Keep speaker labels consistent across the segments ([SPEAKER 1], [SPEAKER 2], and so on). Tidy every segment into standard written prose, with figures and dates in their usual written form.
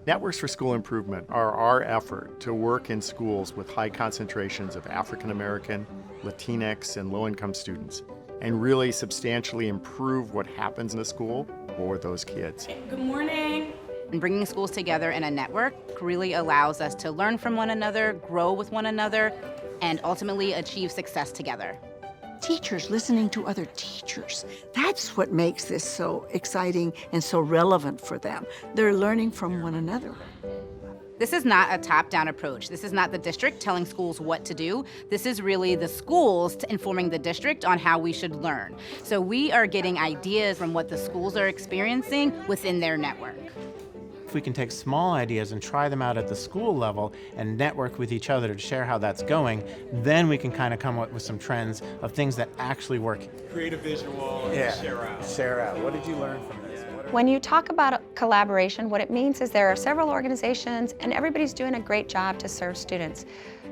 [SPEAKER 1] Networks for School Improvement are our effort to work in schools with high concentrations of African American, Latinx, and low-income students, and really substantially improve what happens in a school for those kids.
[SPEAKER 2] Good morning.
[SPEAKER 3] And bringing schools together in a network really allows us to learn from one another, grow with one another, and ultimately achieve success together.
[SPEAKER 4] Teachers listening to other teachers. That's what makes this so exciting and so relevant for them. They're learning from one another.
[SPEAKER 3] This is not a top-down approach. This is not the district telling schools what to do. This is really the schools informing the district on how we should learn. So we are getting ideas from what the schools are experiencing within their network.
[SPEAKER 5] If we can take small ideas and try them out at the school level and network with each other to share how that's going, then we can kind of come up with some trends of things that actually work.
[SPEAKER 6] Create a visual and share out.
[SPEAKER 5] Share out. What did you learn from this?
[SPEAKER 7] When you talk about collaboration, what it means is there are several organizations and everybody's doing a great job to serve students.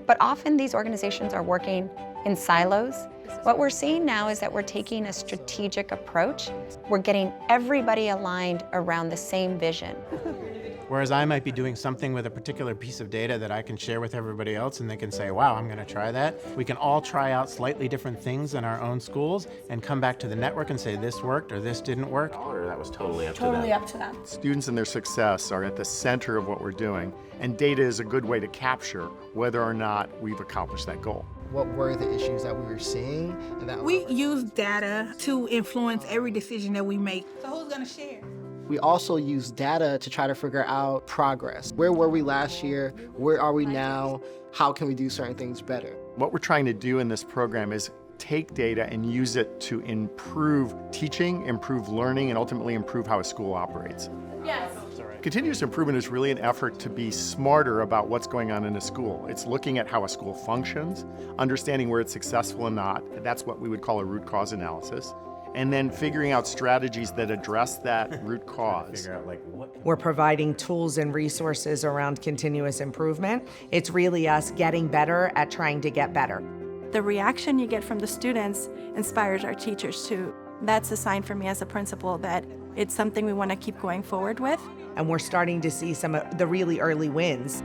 [SPEAKER 7] But often these organizations are working in silos. What we're seeing now is that we're taking a strategic approach. We're getting everybody aligned around the same vision.
[SPEAKER 5] Whereas I might be doing something with a particular piece of data that I can share with everybody else and they can say, wow, I'm going to try that. We can all try out slightly different things in our own schools and come back to the network and say this worked or this didn't work.
[SPEAKER 8] Or that was totally up to them.
[SPEAKER 1] Students and their success are at the center of what we're doing, and data is a good way to capture whether or not we've accomplished that goal.
[SPEAKER 9] What were the issues that we were seeing?
[SPEAKER 2] We use data to influence every decision that we make. So who's going to share?
[SPEAKER 9] We also use data to try to figure out progress. Where were we last year? Where are we now? How can we do certain things better?
[SPEAKER 1] What we're trying to do in this program is take data and use it to improve teaching, improve learning, and ultimately improve how a school operates.
[SPEAKER 2] Yes.
[SPEAKER 1] Continuous improvement is really an effort to be smarter about what's going on in a school. It's looking at how a school functions, understanding where it's successful and not. That's what we would call a root cause analysis. And then figuring out strategies that address that root cause.
[SPEAKER 10] We're providing tools and resources around continuous improvement. It's really us getting better at trying to get better.
[SPEAKER 11] The reaction you get from the students inspires our teachers too. That's a sign for me as a principal that it's something we want to keep going forward with.
[SPEAKER 10] And we're starting to see some of the really early wins.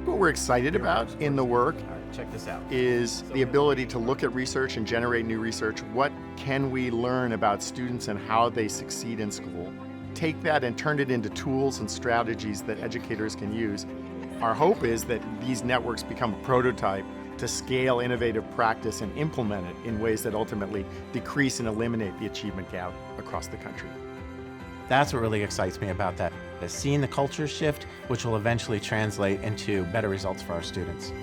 [SPEAKER 1] What we're excited about in the work
[SPEAKER 5] Check this out.
[SPEAKER 1] is the ability to look at research and generate new research. What can we learn about students and how they succeed in school? Take that and turn it into tools and strategies that educators can use. Our hope is that these networks become a prototype to scale innovative practice and implement it in ways that ultimately decrease and eliminate the achievement gap across the country.
[SPEAKER 5] That's what really excites me about that, is seeing the culture shift, which will eventually translate into better results for our students.